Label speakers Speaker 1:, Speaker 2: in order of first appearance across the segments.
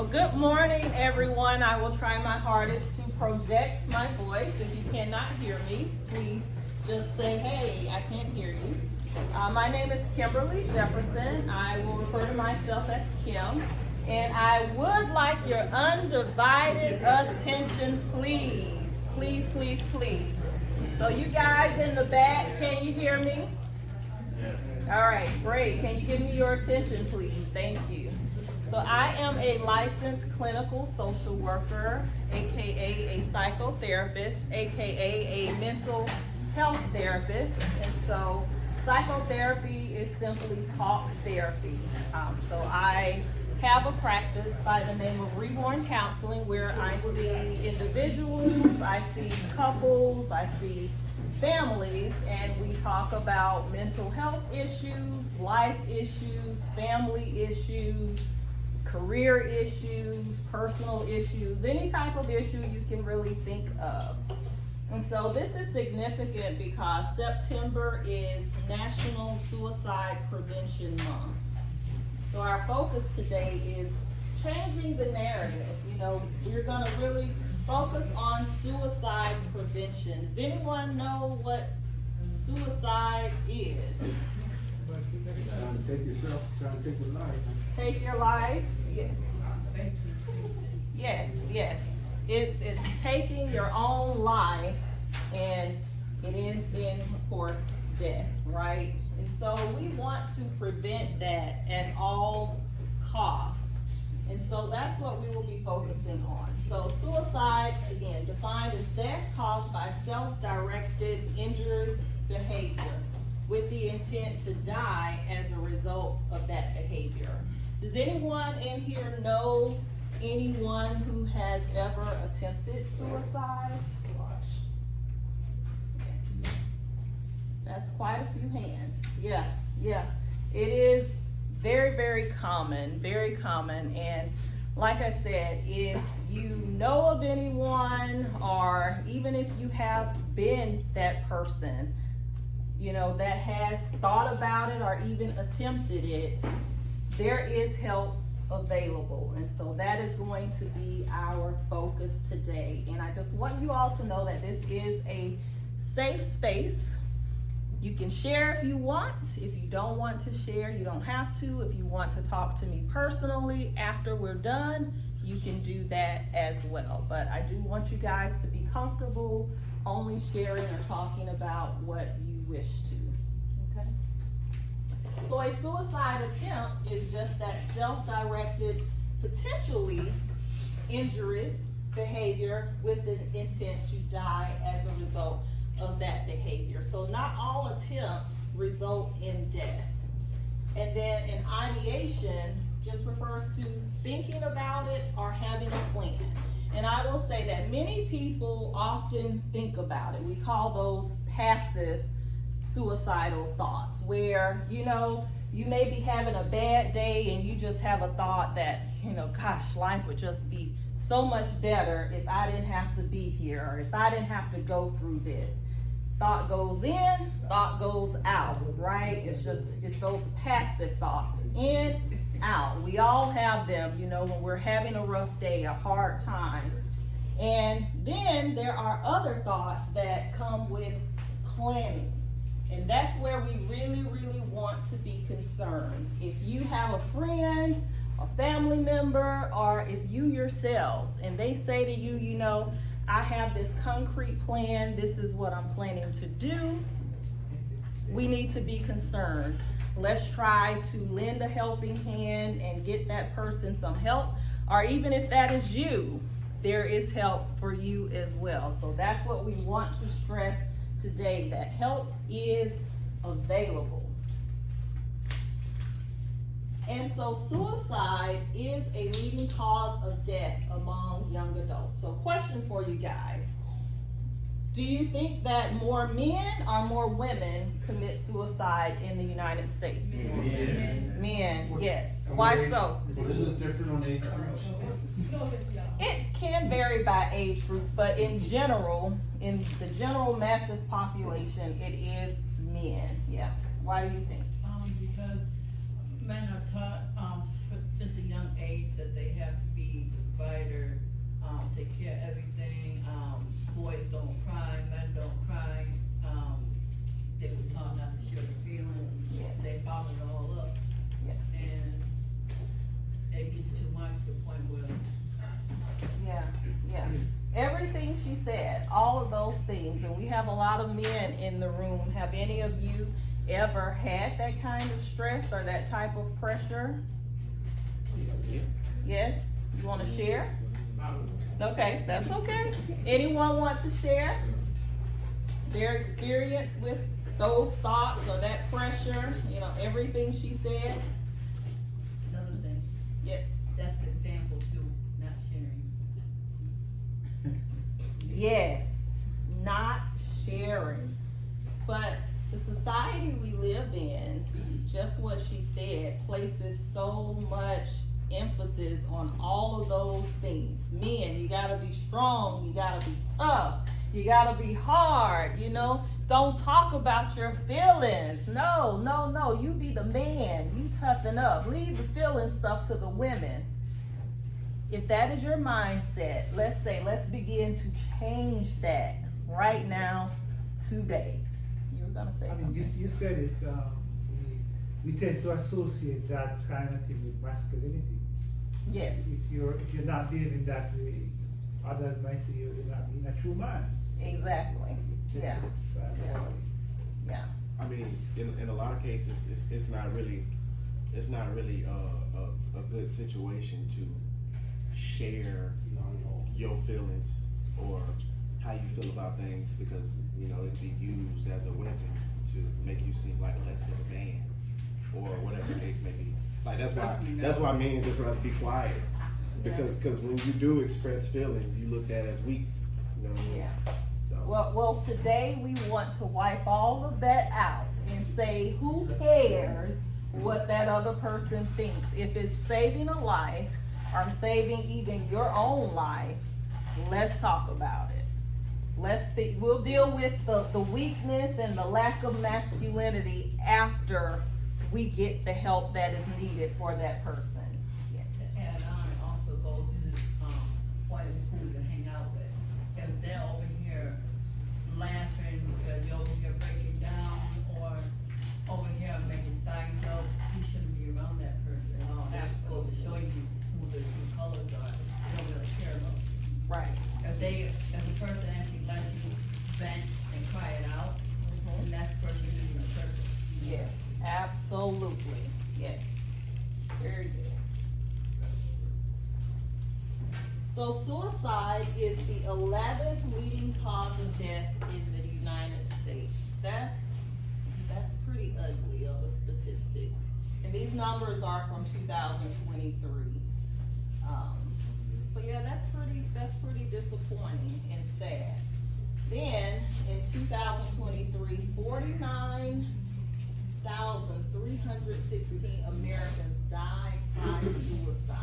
Speaker 1: Well, good morning, everyone. I will try my hardest to project my voice. If you cannot hear me, please just say, hey, I can't hear you. My name is Kimberly Jefferson. I will refer to myself as Kim. And I would like your undivided attention, please. Please, please, please. So you guys in the back, can you hear me? Yes. All right, great. Can you give me your attention, please? Thank you. So I am a licensed clinical social worker, aka a psychotherapist, aka a mental health therapist. And so psychotherapy is simply talk therapy. So I have a practice by the name of Reborn Counseling where I see individuals, I see couples, I see families, and we talk about mental health issues, life issues, family issues, career issues, personal issues, any type of issue you can really think of. And so this is significant because September is National Suicide Prevention Month. So our focus today is changing the narrative. You know, we're going to really focus on suicide prevention. Does anyone know what suicide is?
Speaker 2: Trying to take yourself, trying to take your life.
Speaker 1: Take your life? Yes. Yes, yes. It's taking your own life, and it ends in, of course, death, right? And so we want to prevent that at all costs. And so that's what we will be focusing on. So suicide, again, defined as death caused by self-directed injurious behavior with the intent to die as a result of that behavior. Does anyone in here know anyone who has ever attempted suicide? That's quite a few hands. Yeah. It is very, very common, and like I said, if you know of anyone, or even if you have been that person, you know, that has thought about it or even attempted it, there is help available. And so that is going to be our focus today. And I just want you all to know that this is a safe space. You can share if you want. If you don't want to share, you don't have to. If you want to talk to me personally after we're done, you can do that as well. But I do want you guys to be comfortable only sharing or talking about what you wish to. Okay? So a suicide attempt is just that self-directed, potentially injurious behavior with the intent to die as a result of that behavior. So not all attempts result in death. And then an ideation just refers to thinking about it or having a plan. And I will say that many people often think about it. We call those passive suicidal thoughts, where, you know, you may be having a bad day and you just have a thought that, you know, gosh, life would just be so much better if I didn't have to be here, or if I didn't have to go through this. Thought goes in, thought goes out, right? It's those passive thoughts, in, out. We all have them, you know, when we're having a rough day, a hard time. And then there are other thoughts that come with planning. And that's where we really, really want to be concerned. If you have a friend, a family member, or if you yourselves, and they say to you, you know, I have this concrete plan, this is what I'm planning to do, we need to be concerned. Let's try to lend a helping hand and get that person some help. Or even if that is you, there is help for you as well. So that's what we want to stress today, that help is available. And so suicide is a leading cause of death among young adults. So question for you guys. Do you think that more men or more women commit suicide in the United States? Men, yes. Why so?
Speaker 2: Well, is it different on age groups?
Speaker 1: It can vary by age groups, but in general, in the general massive population, it is men. Yeah. Why do you think?
Speaker 3: Because men are taught since a young age that they have to be provider, take care of everything. Boys don't cry, men don't cry. They were taught not to share their feelings.
Speaker 1: Yes.
Speaker 3: They bottle it all up.
Speaker 1: Yeah.
Speaker 3: And it gets too much to the point where,
Speaker 1: Yeah. Everything she said, all of those things, and we have a lot of men in the room. Have any of you ever had that kind of stress or that type of pressure? Yes? You want to share? Okay, that's okay. Anyone want to share their experience with those thoughts or that pressure? You know, everything she said?
Speaker 3: another thing,
Speaker 1: Yes.
Speaker 3: that's an example too, not sharing.
Speaker 1: Yes, not sharing. But the society we live in, just what she said, places so much emphasis on all of those things. Men, you gotta be strong, you gotta be tough, you gotta be hard, you know. Don't talk about your feelings. No, you be the man, you toughen up. Leave the feeling stuff to the women. If that is your mindset, let's begin to change that right now, today. You were gonna say
Speaker 2: I mean,
Speaker 1: something.
Speaker 2: you said it, we tend to associate that kind of thing with masculinity.
Speaker 1: Yes.
Speaker 2: If you're not behaving that way, others might say you're not being a true man.
Speaker 1: Exactly. Yeah. Yeah.
Speaker 4: I mean, in a lot of cases, it's not really a good situation to share your feelings or how you feel about things, because you know it'd be used as a weapon to make you seem like less of a man or whatever the case may be. Like that's why men just rather be quiet, because when you do express feelings, you looked at as weak. You know what I mean?
Speaker 1: Yeah.
Speaker 4: So
Speaker 1: Well, today we want to wipe all of that out and say, who cares what that other person thinks? If it's saving a life or saving even your own life, let's talk about it. We'll deal with the weakness and the lack of masculinity after we get the help that is needed for that person. Yes.
Speaker 3: To add on, it also goes into, what is who you hang out with. If they're over here laughing because you're over here breaking down, or over here making side jokes, you shouldn't be around that person at all. That goes to show you who the true colors are. They don't really care about you.
Speaker 1: Right.
Speaker 3: If the person actually lets you vent and cry it out, then that's the person you need in a circle.
Speaker 1: Yes, absolutely. Yes. Very good. So suicide is the 11th leading cause of death in the United States. That's pretty ugly of a statistic. And these numbers are from 2023. But yeah, that's pretty disappointing and sad. Then in 2023, 49,316 Americans died by suicide.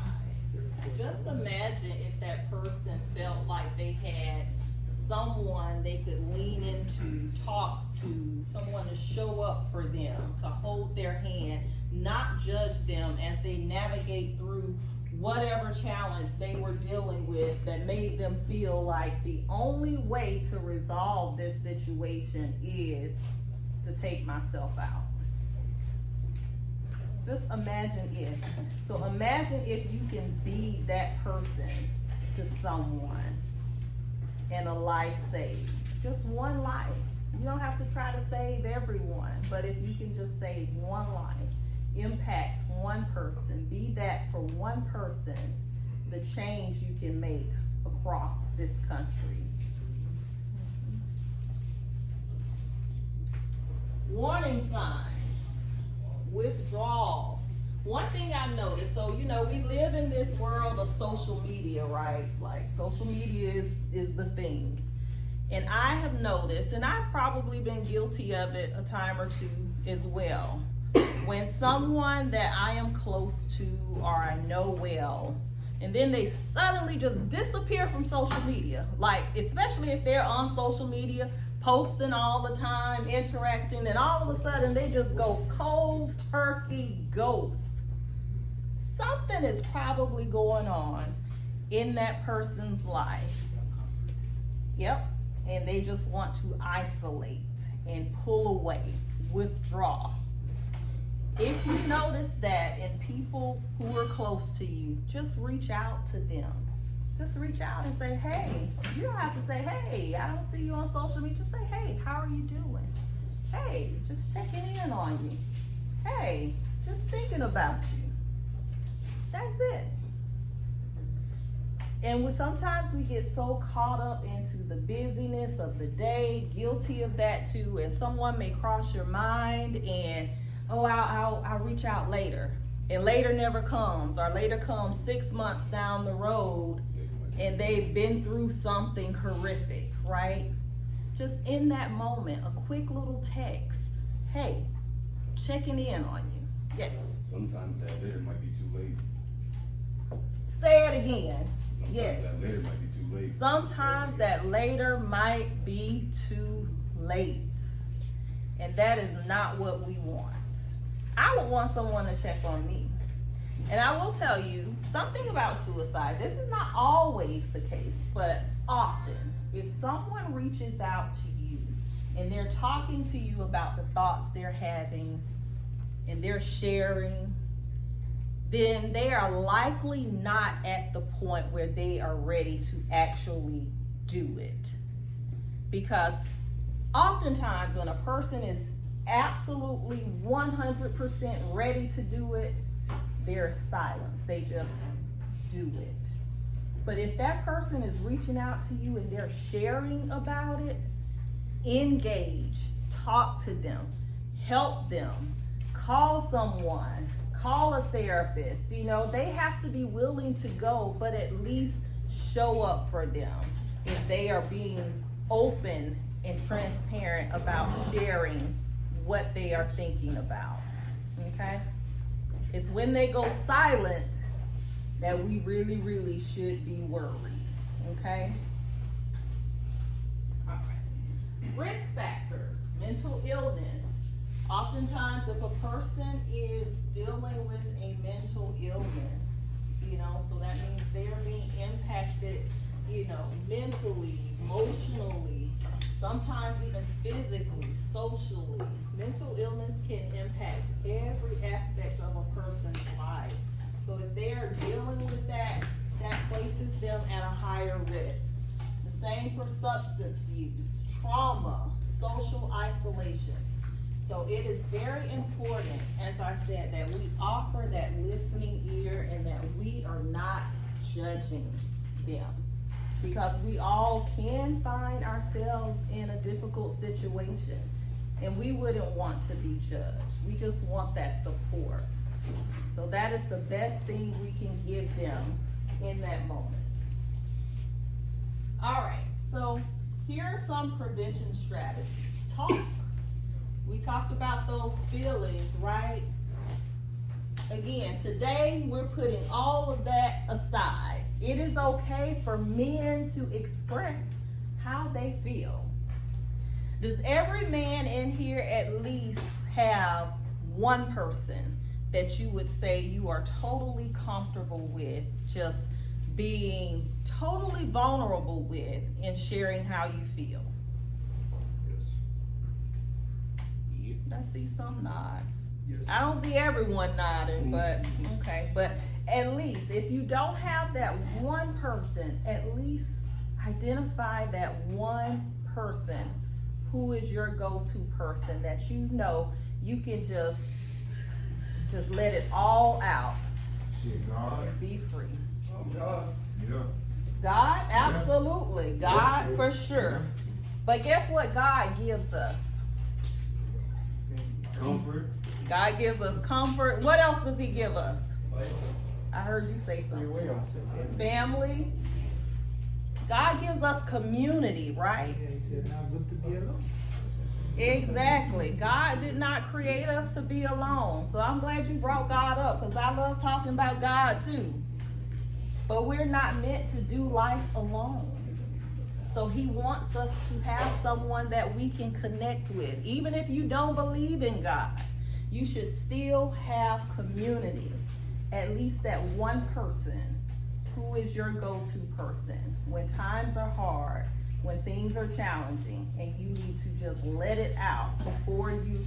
Speaker 1: Just imagine if that person felt like they had someone they could lean into, talk to, someone to show up for them, to hold their hand, not judge them as they navigate through whatever challenge they were dealing with that made them feel like the only way to resolve this situation is to take myself out. Just imagine if. So imagine if you can be that person to someone and a life saved. Just one life. You don't have to try to save everyone, but if you can just save one life, impact one person, be that for one person, the change you can make across this country. Warning signs, withdrawal. One thing I've noticed, so you know, we live in this world of social media, right? Like social media is the thing. And I have noticed, and I've probably been guilty of it a time or two as well, when someone that I am close to or I know well, and then they suddenly just disappear from social media, like especially if they're on social media, posting all the time, interacting, and all of a sudden they just go cold turkey ghost. Something is probably going on. in that person's life. Yep. And they just want to isolate and pull away, withdraw. If you notice that in people who are close to you, just reach out to them. Just reach out and say, hey. You don't have to say, hey, I don't see you on social media. Just say, hey, how are you doing? Hey, just checking in on you. Hey, just thinking about you. That's it. And sometimes we get so caught up into the busyness of the day, guilty of that too, and someone may cross your mind and, oh, I'll reach out later. And later never comes, or later comes 6 months down the road and they've been through something horrific, right? Just in that moment, a quick little text. Hey, checking in on you. Yes.
Speaker 5: Sometimes that later might be too late.
Speaker 1: Say it again.
Speaker 5: Sometimes
Speaker 1: Yes.
Speaker 5: that later might be too late.
Speaker 1: Sometimes that later might be too late. And that is not what we want. I would want someone to check on me. And I will tell you something about suicide. This is not always the case, but often. If someone reaches out to you and they're talking to you about the thoughts they're having and they're sharing, then they are likely not at the point where they are ready to actually do it. Because oftentimes when a person is absolutely 100% ready to do it, there's silence. They just do it. But if that person is reaching out to you and they're sharing about it, engage, talk to them, help them, call someone, call a therapist. You know, they have to be willing to go, but at least show up for them if they are being open and transparent about sharing what they are thinking about. Okay? It's when they go silent that we really, really should be worried. Okay? All right. Risk factors, mental illness. Oftentimes, if a person is dealing with a mental illness, you know, so that means they're being impacted, you know, mentally, emotionally, sometimes even physically, socially. Mental illness can impact every aspect of a person's life. So if they are dealing with that, that places them at a higher risk. The same for substance use, trauma, social isolation. So it is very important, as I said, that we offer that listening ear and that we are not judging them. Because we all can find ourselves in a difficult situation. And we wouldn't want to be judged. We just want that support. So that is the best thing we can give them in that moment. All right, so here are some prevention strategies. Talk. We talked about those feelings, right? Again, today we're putting all of that aside. It is okay for men to express how they feel. Does every man in here at least have one person that you would say you are totally comfortable with just being totally vulnerable with and sharing how you feel?
Speaker 4: Yeah.
Speaker 1: I see some nods.
Speaker 2: Yes.
Speaker 1: I don't see everyone nodding, but okay. But at least if you don't have that one person, at least identify that one person who is your go-to person that you know you can just let it all out and be free.
Speaker 5: Oh, God. Yeah.
Speaker 1: God, absolutely. God, for sure. But guess what God gives us?
Speaker 5: Comfort.
Speaker 1: God gives us comfort. What else does he give us? I heard you say something. Family. God gives us community, right?
Speaker 2: Yeah, he said, now good to be alone.
Speaker 1: Exactly. God did not create us to be alone. So I'm glad you brought God up, because I love talking about God too. But we're not meant to do life alone. So he wants us to have someone that we can connect with. Even if you don't believe in God, you should still have community. At least that one person who is your go-to person when times are hard, when things are challenging, and you need to just let it out before you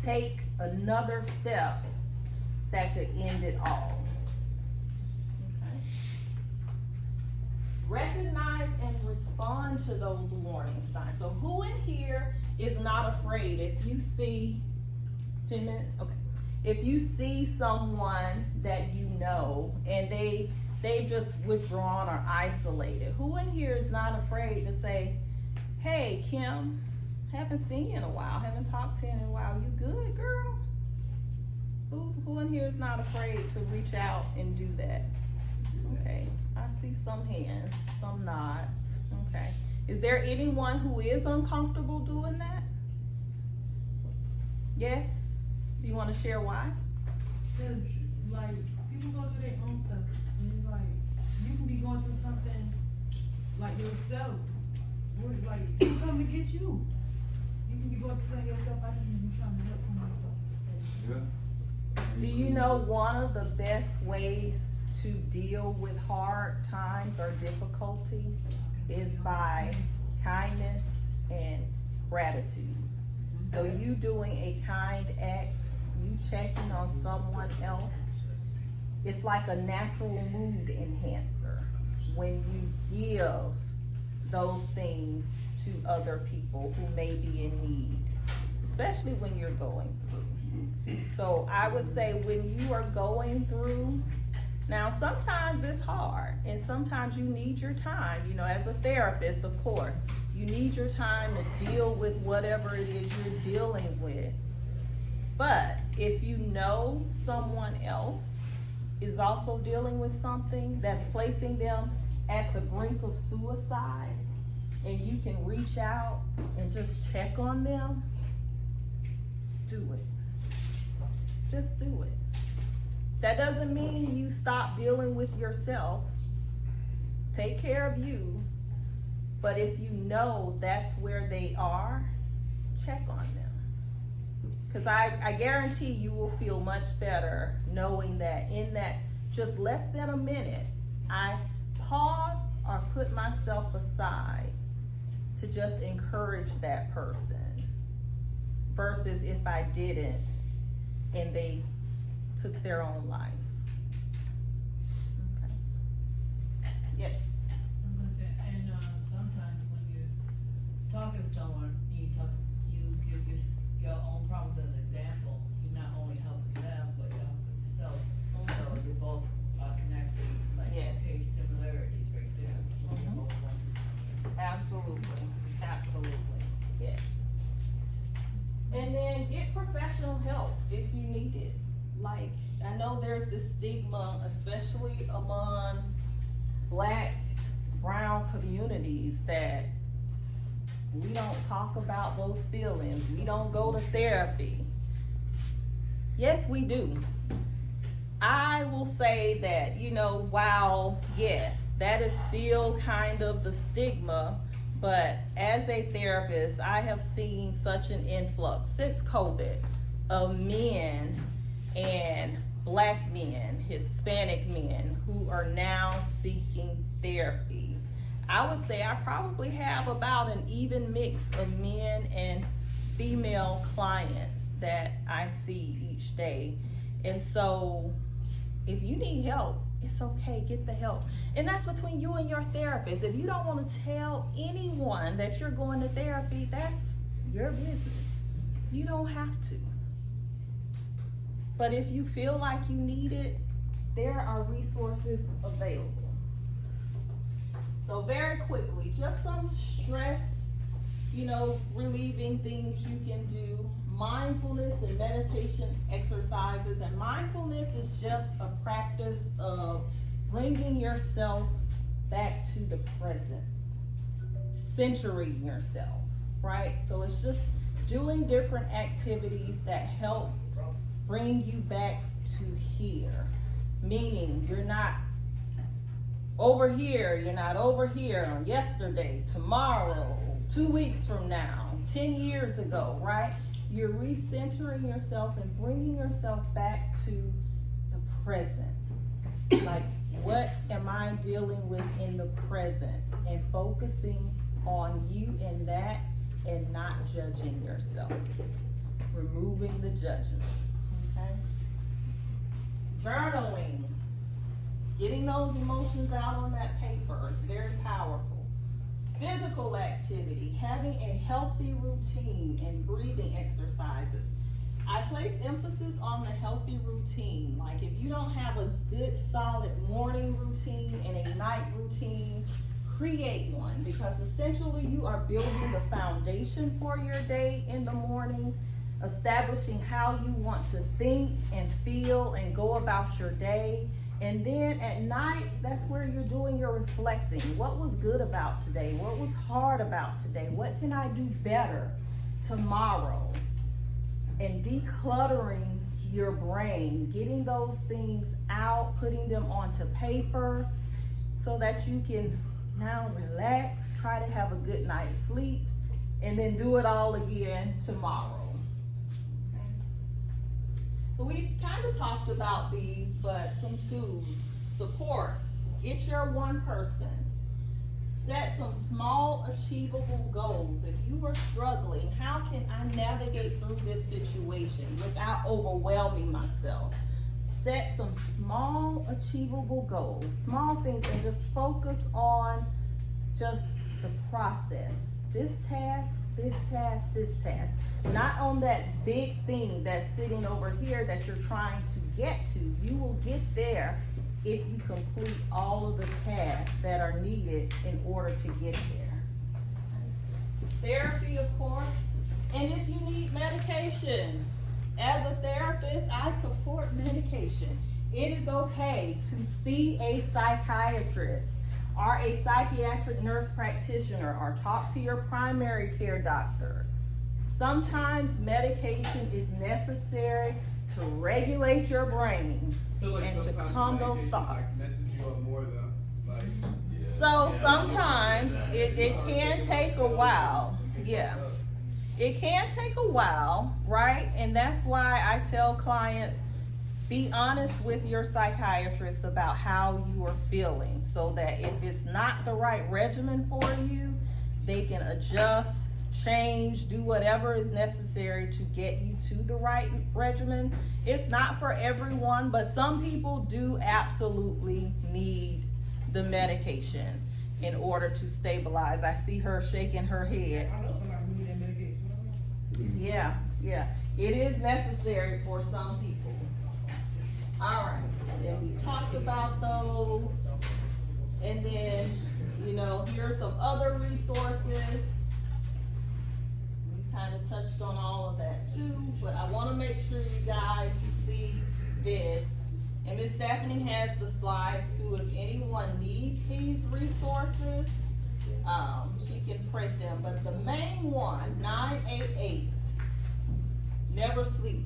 Speaker 1: take another step that could end it all. Okay. Recognize and respond to those warning signs. So who in here is not afraid if you see 10 minutes? Okay. If you see someone that you know and they've just withdrawn or isolated, who in here is not afraid to say, hey, Kim, haven't seen you in a while, haven't talked to you in a while, you good, girl? Who in here is not afraid to reach out and do that? Okay, I see some hands, some nods, okay. Is there anyone who is uncomfortable doing that? Yes? Do you want to share why?
Speaker 6: Cause like people go through their own stuff, and it's like you can be going through something like yourself. Where like who come to get you? You can be going through something yourself. I can be trying to help somebody else.
Speaker 5: Yeah.
Speaker 1: Do you know one of the best ways to deal with hard times or difficulty is by kindness and gratitude? So you doing a kind act, you checking on someone else, it's like a natural mood enhancer when you give those things to other people who may be in need, especially when you're going through. So I would say when you are going through, now sometimes it's hard and sometimes you need your time, you know, as a therapist, of course, you need your time to deal with whatever it is you're dealing with. But if you know someone else is also dealing with something that's placing them at the brink of suicide, and you can reach out and just check on them, do it. Just do it. That doesn't mean you stop dealing with yourself. Take care of you. But if you know that's where they are, check on them. Because I guarantee you will feel much better knowing that in that just less than a minute, I paused or put myself aside to just encourage that person versus if I didn't and they took their own life. Okay. Yes.
Speaker 3: I'm gonna say, and sometimes when you're talking to someone, you give your own problems as an example. You not only helping them, but you're helping yourself. So you both are connected, like,
Speaker 1: Yes.
Speaker 3: okay, similarities right there. When you're both going through something.
Speaker 1: Absolutely, absolutely, yes. And then get professional help if you need it. Like, I know there's this stigma, especially among Black, brown communities, that we don't talk about those feelings. We don't go to therapy. Yes, we do. I will say that, you know, while yes, that is still kind of the stigma, but as a therapist, I have seen such an influx since COVID of men and Black men, Hispanic men who are now seeking therapy. I would say I probably have about an even mix of men and female clients that I see each day. And so if you need help, it's okay, get the help. And that's between you and your therapist. If you don't want to tell anyone that you're going to therapy, that's your business. You don't have to. But if you feel like you need it, there are resources available. So very quickly, just some stress, you know, relieving things you can do. Mindfulness and meditation exercises. And mindfulness is just a practice of bringing yourself back to the present, centering yourself, right? So it's just doing different activities that help bring you back to here, meaning you're not over here, you're not over here on yesterday, tomorrow, 2 weeks from now, 10 years ago, right? You're recentering yourself and bringing yourself back to the present. Like What am I dealing with in the present? And focusing on you in that and not judging yourself. Removing the judgment, okay? Journaling. Getting those emotions out on that paper is very powerful. Physical activity, having a healthy routine and breathing exercises. I place emphasis on the healthy routine. Like if you don't have a good solid morning routine and a night routine, create one, because essentially you are building the foundation for your day in the morning, establishing how you want to think and feel and go about your day. And then at night, that's where you're doing your reflecting. What was good about today? What was hard about today? What can I do better tomorrow? And decluttering your brain, getting those things out, putting them onto paper so that you can now relax, try to have a good night's sleep, and then do it all again tomorrow. So we've kind of talked about these, but some tools. Support. Get your one person. Set some small achievable goals. If you are struggling, how can I navigate through this situation without overwhelming myself? Set some small achievable goals, small things, and just focus on just the process. This task, this task, this task. Not on that big thing that's sitting over here that you're trying to get to. You will get there if you complete all of the tasks that are needed in order to get there. Therapy, of course, and if you need medication, as a therapist, I support medication. It is okay to see a psychiatrist or a psychiatric nurse practitioner or talk to your primary care doctor. Sometimes medication is necessary to regulate your brain and to calm those thoughts.
Speaker 7: Messes you up more though. Like,
Speaker 1: So sometimes it can take a while. Yeah. It can take a while, right? And that's why I tell clients, be honest with your psychiatrist about how you are feeling, so that if it's not the right regimen for you, they can adjust, change, do whatever is necessary to get you to the right regimen. It's not for everyone, but some people do absolutely need the medication in order to stabilize. I see her shaking her head.
Speaker 6: I know somebody who need that medication.
Speaker 1: Yeah, yeah. It is necessary for some people. All right, then we talked about those. And then, here are some other resources. We kind of touched on all of that too, but I want to make sure you guys see this. And Miss Stephanie has the slides too. If anyone needs these resources, she can print them. But the main one, 988, Never Sleeps.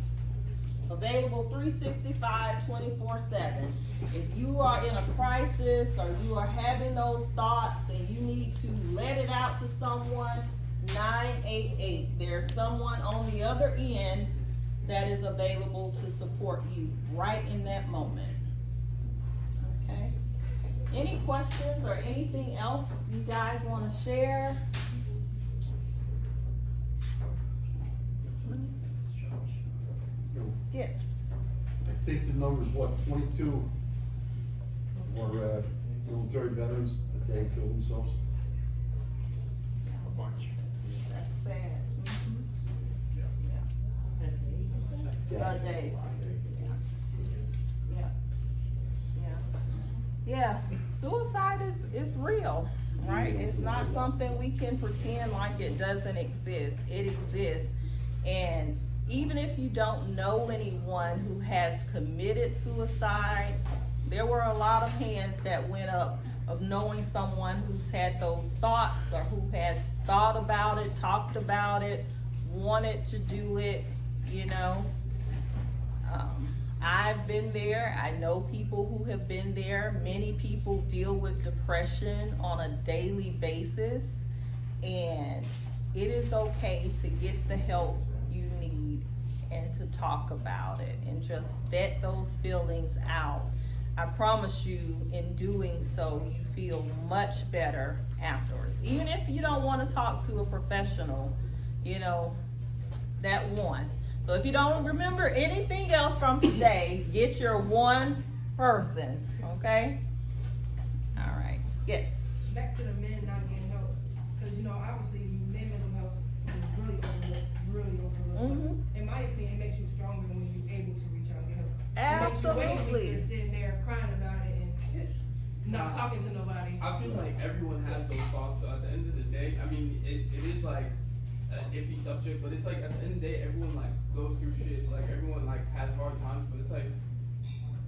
Speaker 1: Available 365, 24/7. If you are in a crisis or you are having those thoughts and you need to let it out to someone, 988. There's someone on the other end that is available to support you right in that moment. Okay? Any questions or anything else you guys want to share? Yes.
Speaker 8: I think the number's what, 22 more military veterans a day kill themselves?
Speaker 7: a bunch.
Speaker 1: That's sad. Yeah. A day. Yeah. Yeah. Yeah. Suicide is real, right? It's not something we can pretend like it doesn't exist. It exists. And even if you don't know anyone who has committed suicide, there were a lot of hands that went up of knowing someone who's had those thoughts or who has thought about it, talked about it, wanted to do it, I've been there. I know people who have been there. Many people deal with depression on a daily basis, and it is okay to get the help you need and to talk about it and just vet those feelings out. I promise you, in doing so, you feel much better afterwards. Even if you don't want to talk to a professional, you know, that one. So if you don't remember anything else from today, get your one person, okay? All right, yes.
Speaker 6: Back to the men not getting help, because you know, obviously, men mental health is really overlooked. In my opinion, it makes you stronger when you're able to reach out and get help. It makes you way
Speaker 1: Absolutely.
Speaker 6: weaker sitting there crying about it and not talking to nobody.
Speaker 7: I feel like everyone has those thoughts, so at the end of the day, I mean, it is like an iffy subject, but it's like at the end of the day, everyone like goes through shit. It's like everyone like has hard times, but it's like,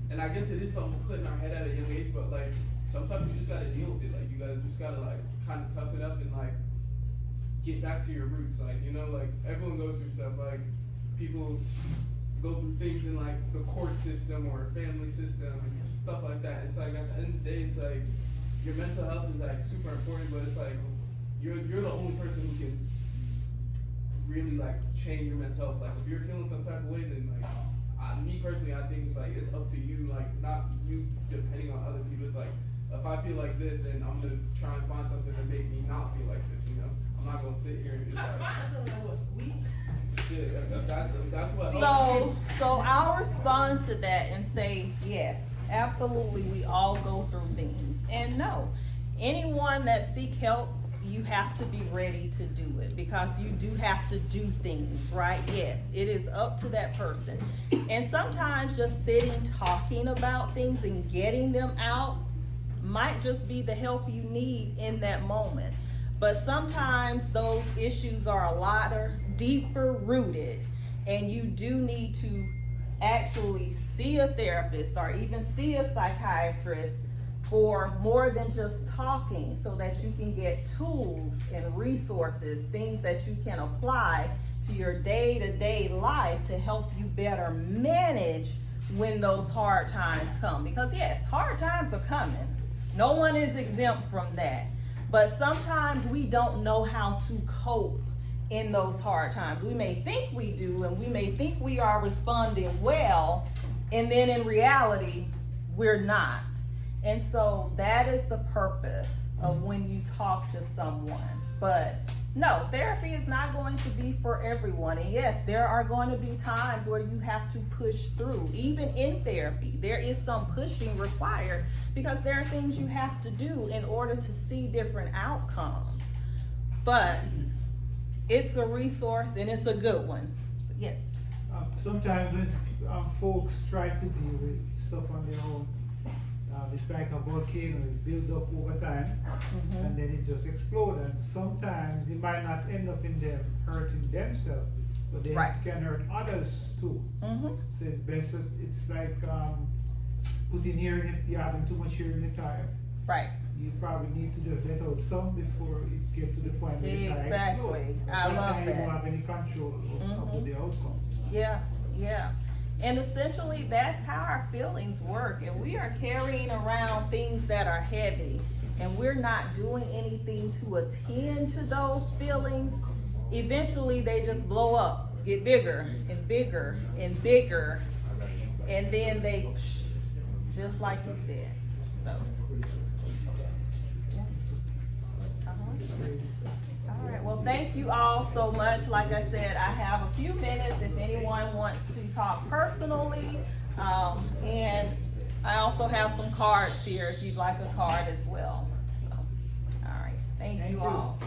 Speaker 7: and I guess it is something we put in our head at a young age, but like sometimes you just gotta deal with it. Like you just gotta like kind of tough it up and like get back to your roots. Like, you know, like everyone goes through stuff. Like people go through things in like the court system or family system and stuff like that. It's like at the end of the day, it's like your mental health is like super important, but it's like you're the only person who can really like change your mental health. Like if you're feeling some type of way, then like me personally, I think it's like it's up to you, like not you depending on other people. It's like if I feel like this, then I'm gonna try and find something to make me not feel like this. You know, I'm not gonna sit here and just like shit. That's what.
Speaker 1: So I'll respond to that and say, yes, absolutely, we all go through things. And no, anyone that seek help, you have to be ready to do it because you do have to do things, right? Yes, it is up to that person. And sometimes just sitting, talking about things and getting them out might just be the help you need in that moment. But sometimes those issues are a lot deeper rooted, and you do need to actually see a therapist or even see a psychiatrist for more than just talking, so that you can get tools and resources, things that you can apply to your day-to-day life to help you better manage when those hard times come. Because yes, hard times are coming. No one is exempt from that. But sometimes we don't know how to cope in those hard times. We may think we do, and we may think we are responding well, and then in reality, we're not. And so that is the purpose of when you talk to someone. But no, therapy is not going to be for everyone. And yes, there are going to be times where you have to push through. Even in therapy, there is some pushing required because there are things you have to do in order to see different outcomes. But it's a resource and it's a good one. Yes.
Speaker 2: Sometimes when folks try to deal with stuff on their own, it's like a volcano, it builds up over time, and then it just explodes. And sometimes it might not end up in them hurting themselves, but they can hurt others too. So it's best, it's like putting air in it, you're having too much air in the tire.
Speaker 1: Right.
Speaker 2: You probably need to just let out some before it gets to the point where the tire explodes.
Speaker 1: Exactly. I love
Speaker 2: You
Speaker 1: that.
Speaker 2: don't have any control over the outcome.
Speaker 1: Yeah, yeah. And essentially, that's how our feelings work. And we are carrying around things that are heavy, and we're not doing anything to attend to those feelings. Eventually, they just blow up, get bigger and bigger and bigger, and then they, just like you said. So. All right, well, thank you all so much. Like I said, I have a few minutes if anyone wants to talk personally. And I also have some cards here if you'd like a card as well. So, all right, thank you all.